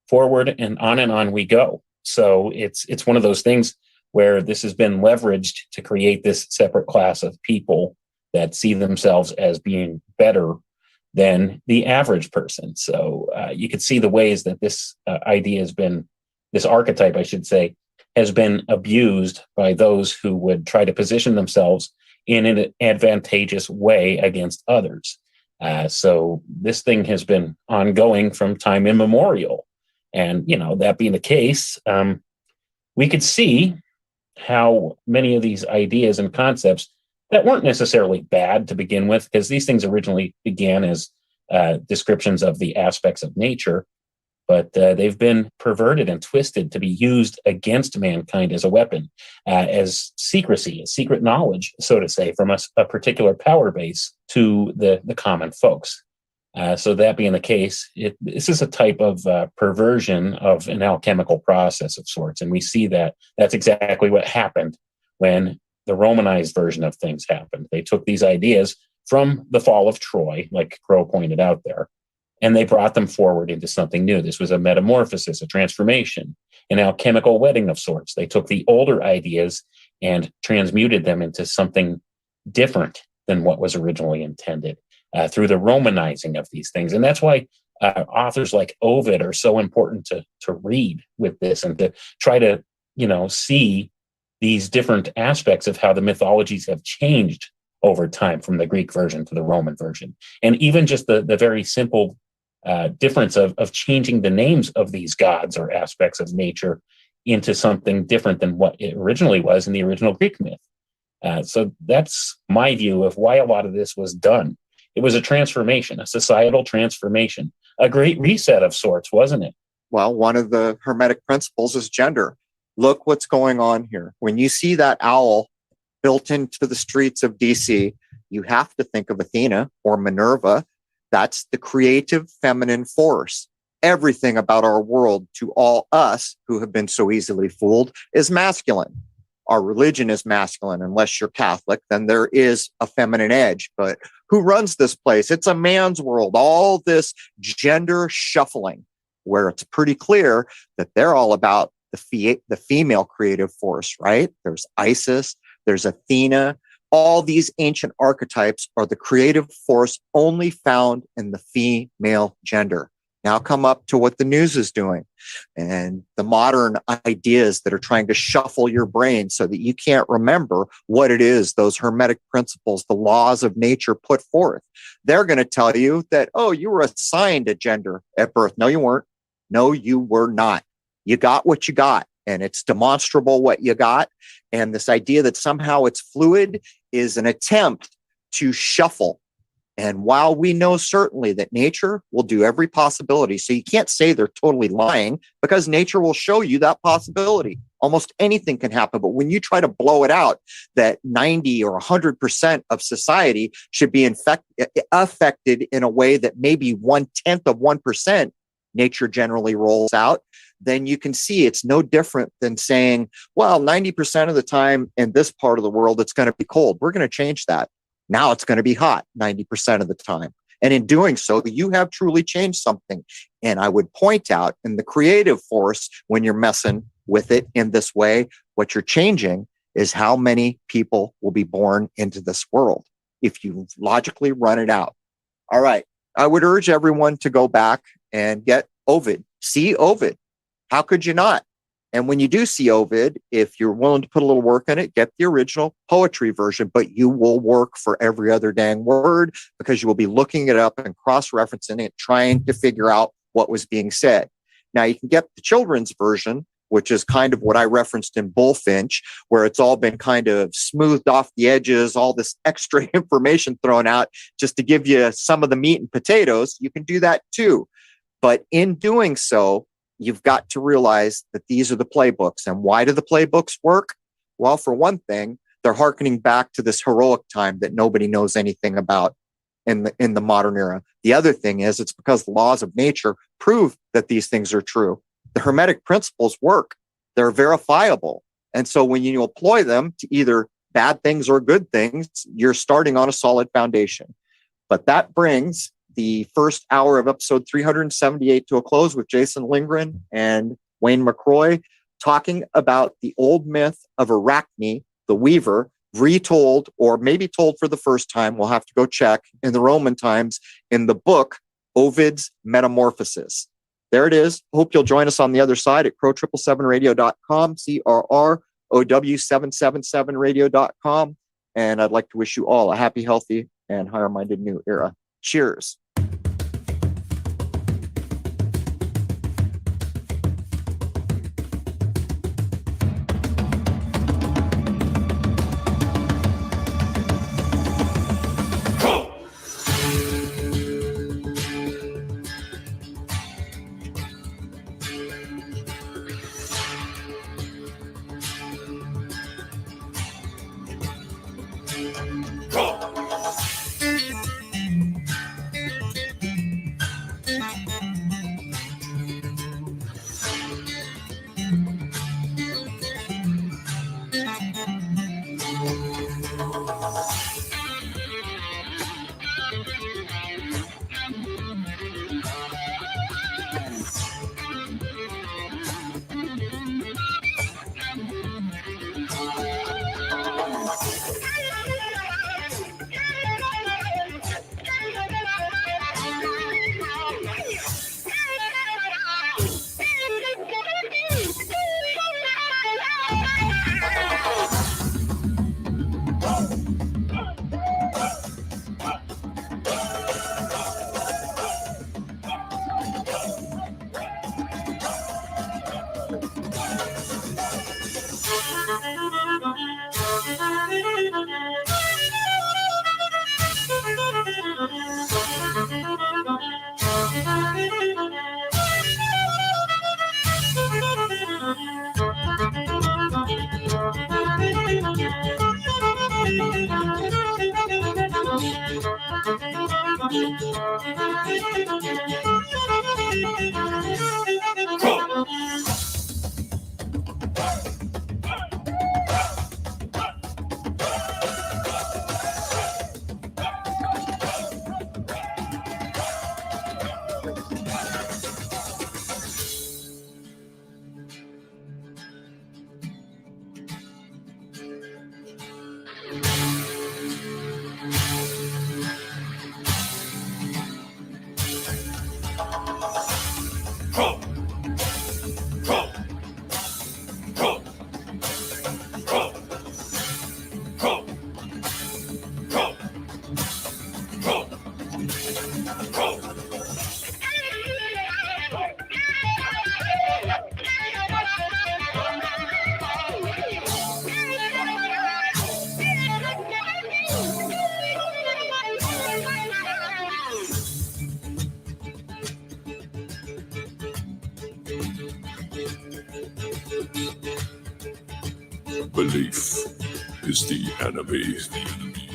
[SPEAKER 4] Forward and on we go. So it's one of those things where this has been leveraged to create this separate class of people that see themselves as being better than the average person. So you could see the ways that this idea has been, this archetype, I should say, has been abused by those who would try to position themselves in an advantageous way against others. So this thing has been ongoing from time immemorial. And, that being the case, we could see how many of these ideas and concepts that weren't necessarily bad to begin with, because these things originally began as descriptions of the aspects of nature, but they've been perverted and twisted to be used against mankind as a weapon, as secrecy, as secret knowledge, so to say, from a particular power base to the common folks. So that being the case, this is a type of perversion of an alchemical process of sorts. And we see that that's exactly what happened when the Romanized version of things happened. They took these ideas from the fall of Troy, like Crow pointed out there, and they brought them forward into something new. This was a metamorphosis, a transformation, an alchemical wedding of sorts. They took the older ideas and transmuted them into something different than what was originally intended through the Romanizing of these things. And that's why authors like Ovid are so important to read with this and to try to, see these different aspects of how the mythologies have changed over time from the Greek version to the Roman version. And even just the very simple difference of changing the names of these gods or aspects of nature into something different than what it originally was in the original Greek myth. So that's my view of why a lot of this was done. It was a transformation, a societal transformation, a great reset of sorts, wasn't it?
[SPEAKER 2] Well, one of the Hermetic principles is gender. Look what's going on here. When you see that owl built into the streets of DC, you have to think of Athena or Minerva. That's the creative feminine force. Everything about our world, to all us who have been so easily fooled, is masculine. Our religion is masculine. Unless you're Catholic, then there is a feminine edge. But who runs this place? It's a man's world. All this gender shuffling, where it's pretty clear that they're all about the female creative force, right? There's Isis, there's Athena. All these ancient archetypes are the creative force only found in the female gender. Now come up to what the news is doing and the modern ideas that are trying to shuffle your brain so that you can't remember what it is those Hermetic principles, the laws of nature put forth. They're going to tell you that, oh, you were assigned a gender at birth. No, you weren't. No, you were not. You got what you got, and it's demonstrable what you got. And this idea that somehow it's fluid is an attempt to shuffle. And while we know certainly that nature will do every possibility, so you can't say they're totally lying because nature will show you that possibility. Almost anything can happen. But when you try to blow it out, that 90 or 100% of society should be affected in a way that maybe 1/10 of 1% nature generally rolls out, then you can see it's no different than saying, well, 90% of the time in this part of the world, it's going to be cold. We're going to change that. Now it's going to be hot 90% of the time. And in doing so, you have truly changed something. And I would point out in the creative force, when you're messing with it in this way, what you're changing is how many people will be born into this world if you logically run it out. All right. I would urge everyone to go back and get Ovid. See Ovid. How could you not? And when you do see Ovid, if you're willing to put a little work in it, get the original poetry version, but you will work for every other dang word because you will be looking it up and cross-referencing it, trying to figure out what was being said. Now you can get the children's version, which is kind of what I referenced in Bullfinch, where it's all been kind of smoothed off the edges, all this extra information thrown out just to give you some of the meat and potatoes. You can do that too. But in doing so, you've got to realize that these are the playbooks. And why do the playbooks work? Well, for one thing, they're hearkening back to this heroic time that nobody knows anything about in the modern era. The other thing is it's because the laws of nature prove that these things are true. The Hermetic principles work. They're verifiable. And so when you employ them to either bad things or good things, you're starting on a solid foundation. But that brings the first hour of episode 378 to a close with Jason Lindgren and Wayne McCroy talking about the old myth of Arachne, the weaver, retold or maybe told for the first time. We'll have to go check in the Roman times in the book Ovid's Metamorphosis. There it is. Hope you'll join us on the other side at crow777radio.com, CRROW777radio.com. And I'd like to wish you all a happy, healthy, and higher-minded new era. Cheers.
[SPEAKER 1] Belief is the enemy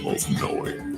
[SPEAKER 1] of knowing.